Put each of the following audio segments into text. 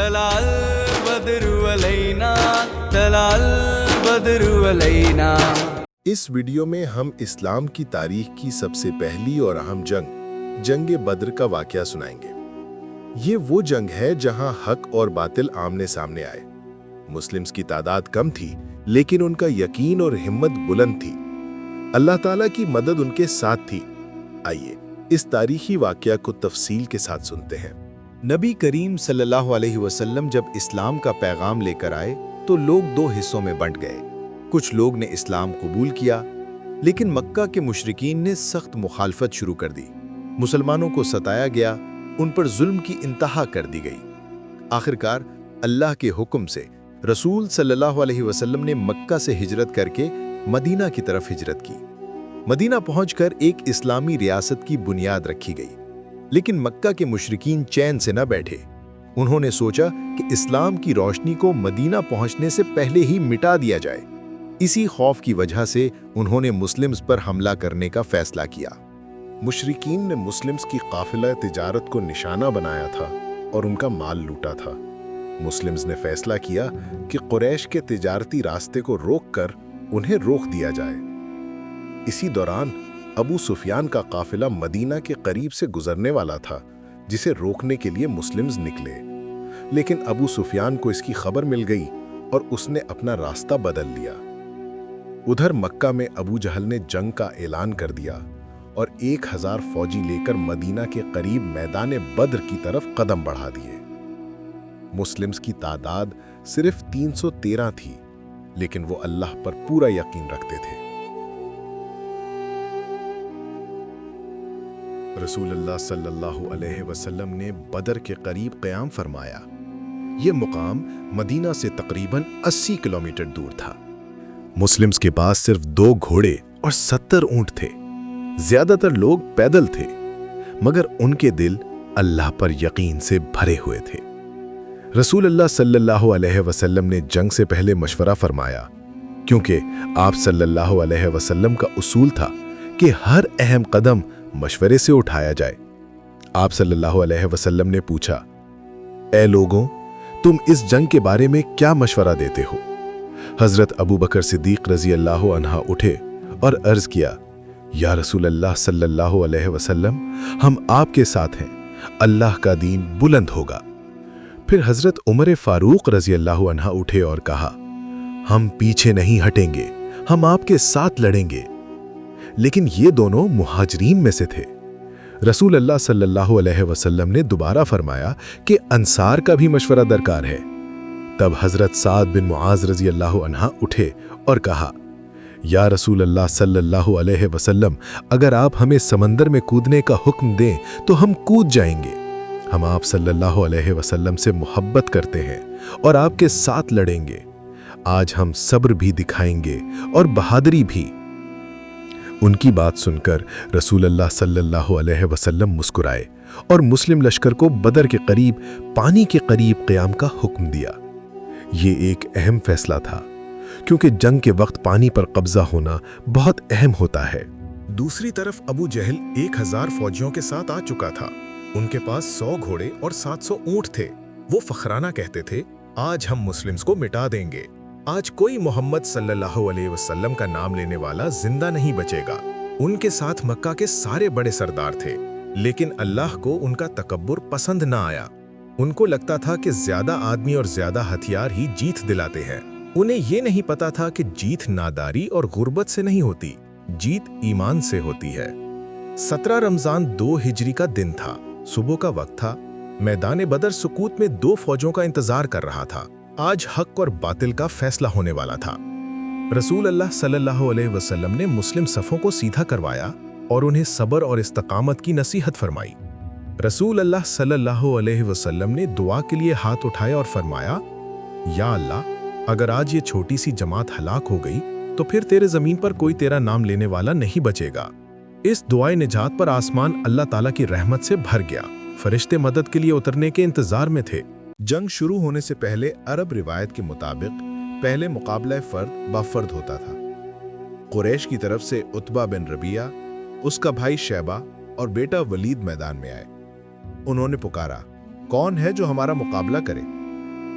طلع البدر علينا طلع البدر علينا۔ اس ویڈیو میں ہم اسلام کی تاریخ کی سب سے پہلی اور اہم جنگ بدر کا واقعہ سنائیں گے۔ یہ وہ جنگ ہے جہاں حق اور باطل آمنے سامنے آئے۔ مسلمز کی تعداد کم تھی لیکن ان کا یقین اور ہمت بلند تھی۔ اللہ تعالیٰ کی مدد ان کے ساتھ تھی۔ آئیے اس تاریخی واقعہ کو تفصیل کے ساتھ سنتے ہیں۔ نبی کریم صلی اللہ علیہ وسلم جب اسلام کا پیغام لے کر آئے تو لوگ دو حصوں میں بٹ گئے۔ کچھ لوگ نے اسلام قبول کیا لیکن مکہ کے مشرکین نے سخت مخالفت شروع کر دی۔ مسلمانوں کو ستایا گیا، ان پر ظلم کی انتہا کر دی گئی۔ آخرکار اللہ کے حکم سے رسول صلی اللہ علیہ وسلم نے مکہ سے ہجرت کر کے مدینہ کی طرف ہجرت کی۔ مدینہ پہنچ کر ایک اسلامی ریاست کی بنیاد رکھی گئی، لیکن مکہ کے مشرکین چین سے نہ بیٹھے۔ انہوں نے سوچا کہ اسلام کی روشنی کو مدینہ پہنچنے سے پہلے ہی مٹا دیا جائے۔ اسی خوف کی وجہ سے انہوں نے مسلمز پر حملہ کرنے کا فیصلہ کیا۔ مشرکین نے مسلمز کی قافلہ تجارت کو نشانہ بنایا تھا اور ان کا مال لوٹا تھا۔ مسلمز نے فیصلہ کیا کہ قریش کے تجارتی راستے کو روک کر انہیں روک دیا جائے۔ اسی دوران ابو سفیان کا قافلہ مدینہ کے قریب سے گزرنے والا تھا، جسے روکنے کے لیے مسلمز نکلے، لیکن ابو سفیان کو اس کی خبر مل گئی اور اس نے اپنا راستہ بدل لیا۔ ادھر مکہ میں ابو جہل نے جنگ کا اعلان کر دیا اور 1000 فوجی لے کر مدینہ کے قریب میدان بدر کی طرف قدم بڑھا دیے۔ مسلمز کی تعداد صرف 313 تھی، لیکن وہ اللہ پر پورا یقین رکھتے تھے۔ رسول اللہ صلی اللہ علیہ وسلم نے بدر کے قریب قیام فرمایا۔ یہ مقام مدینہ سے تقریباً 80 کلومیٹر دور تھا۔ مسلمز کے پاس صرف 2 گھوڑے اور 70 اونٹ تھے۔ زیادہ تر لوگ پیدل تھے، مگر ان کے دل اللہ پر یقین سے بھرے ہوئے تھے۔ رسول اللہ صلی اللہ علیہ وسلم نے جنگ سے پہلے مشورہ فرمایا، کیونکہ آپ صلی اللہ علیہ وسلم کا اصول تھا کہ ہر اہم قدم مشورے سے اٹھایا جائے۔ آپ صلی اللہ علیہ وسلم نے پوچھا، اے لوگوں، تم اس جنگ کے بارے میں کیا مشورہ دیتے ہو؟ حضرت ابو بکر صدیق رضی اللہ عنہ اٹھے اور عرض کیا، یا رسول اللہ صلی اللہ علیہ وسلم، ہم آپ کے ساتھ ہیں، اللہ کا دین بلند ہوگا۔ پھر حضرت عمر فاروق رضی اللہ عنہ اٹھے اور کہا، ہم پیچھے نہیں ہٹیں گے، ہم آپ کے ساتھ لڑیں گے۔ لیکن یہ دونوں مہاجرین میں سے تھے۔ رسول اللہ صلی اللہ علیہ وسلم نے دوبارہ فرمایا کہ انصار کا بھی مشورہ درکار ہے۔ تب حضرت سعد بن معاذ رضی اللہ عنہ اٹھے اور کہا، یا رسول اللہ صلی اللہ علیہ وسلم، اگر آپ ہمیں سمندر میں کودنے کا حکم دیں تو ہم کود جائیں گے۔ ہم آپ صلی اللہ علیہ وسلم سے محبت کرتے ہیں اور آپ کے ساتھ لڑیں گے۔ آج ہم صبر بھی دکھائیں گے اور بہادری بھی۔ ان کی بات سن کر رسول اللہ صلی اللہ علیہ وسلم مسکرائے اور مسلم لشکر کو بدر کے قریب پانی کے قریب قیام کا حکم دیا۔ یہ ایک اہم فیصلہ تھا، کیونکہ جنگ کے وقت پانی پر قبضہ ہونا بہت اہم ہوتا ہے۔ دوسری طرف ابو جہل 1000 فوجیوں کے ساتھ آ چکا تھا۔ ان کے پاس 100 گھوڑے اور 700 اونٹ تھے۔ وہ فخرانہ کہتے تھے، آج ہم مسلمز کو مٹا دیں گے۔ آج کوئی محمد صلی اللہ علیہ وسلم کا نام لینے والا زندہ نہیں بچے گا۔ ان کے ساتھ مکہ کے سارے بڑے سردار تھے، لیکن اللہ کو ان کا تکبر پسند نہ آیا۔ ان کو لگتا تھا کہ زیادہ آدمی اور زیادہ ہتھیار ہی جیت دلاتے ہیں۔ انہیں یہ نہیں پتا تھا کہ جیت ناداری اور غربت سے نہیں ہوتی، جیت ایمان سے ہوتی ہے۔ 17 رمضان 2 ہجری کا دن تھا۔ صبح کا وقت تھا۔ میدان بدر سکوت میں 2 فوجوں کا انتظار کر رہا تھا۔ آج حق اور باطل کا فیصلہ ہونے والا تھا۔ رسول اللہ صلی اللہ علیہ وسلم نے مسلم صفوں کو سیدھا کروایا اور انہیں صبر اور استقامت کی نصیحت فرمائی۔ رسول اللہ صلی اللہ علیہ وسلم نے دعا کے لیے ہاتھ اٹھایا اور فرمایا، یا اللہ، اگر آج یہ چھوٹی سی جماعت ہلاک ہو گئی تو پھر تیرے زمین پر کوئی تیرا نام لینے والا نہیں بچے گا۔ اس دعائے نجات پر آسمان اللہ تعالیٰ کی رحمت سے بھر گیا۔ فرشتے مدد کے لیے اترنے کے انتظار میں تھے۔ جنگ شروع ہونے سے پہلے عرب روایت کے مطابق پہلے مقابلہ فرد با فرد ہوتا تھا۔ قریش کی طرف سے عتبہ بن ربیعہ، اس کا بھائی شیبہ اور بیٹا ولید میدان میں آئے۔ انہوں نے پکارا، کون ہے جو ہمارا مقابلہ کرے؟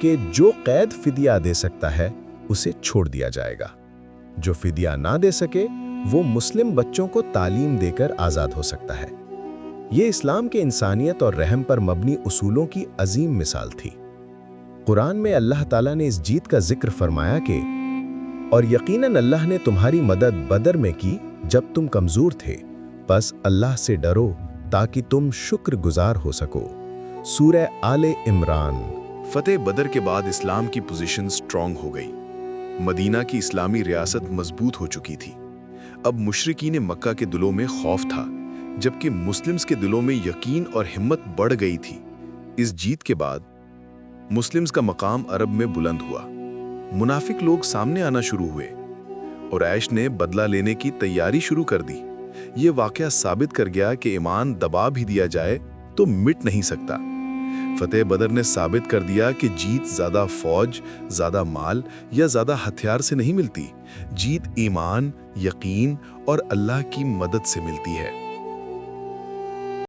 کہ جو قید فدیہ دے سکتا ہے اسے چھوڑ دیا جائے گا، جو فدیہ نہ دے سکے وہ مسلم بچوں کو تعلیم دے کر آزاد ہو سکتا ہے۔ یہ اسلام کے انسانیت اور رحم پر مبنی اصولوں کی عظیم مثال تھی۔ قرآن میں اللہ تعالیٰ نے اس جیت کا ذکر فرمایا کہ اور یقیناً اللہ نے تمہاری مدد بدر میں کی جب تم کمزور تھے، بس اللہ سے ڈرو تاکہ تم شکر گزار ہو سکو۔ سورہ آل عمران۔ فتح بدر کے بعد اسلام کی پوزیشن سٹرونگ ہو گئی۔ مدینہ کی اسلامی ریاست مضبوط ہو چکی تھی۔ اب مشرکین مکہ کے دلوں میں خوف تھا، جبکہ مسلمز کے دلوں میں یقین اور ہمت بڑھ گئی تھی۔ اس جیت کے بعد مسلمز کا مقام عرب میں بلند ہوا۔ منافق لوگ سامنے آنا شروع ہوئے۔ قریش نے بدلہ لینے کی تیاری شروع کر دی۔ یہ واقعہ ثابت کر گیا کہ ایمان دبا بھی دیا جائے تو مٹ نہیں سکتا۔ فتح بدر نے ثابت کر دیا کہ جیت زیادہ فوج، زیادہ مال یا زیادہ ہتھیار سے نہیں ملتی، جیت ایمان، یقین اور اللہ کی مدد سے ملتی ہے۔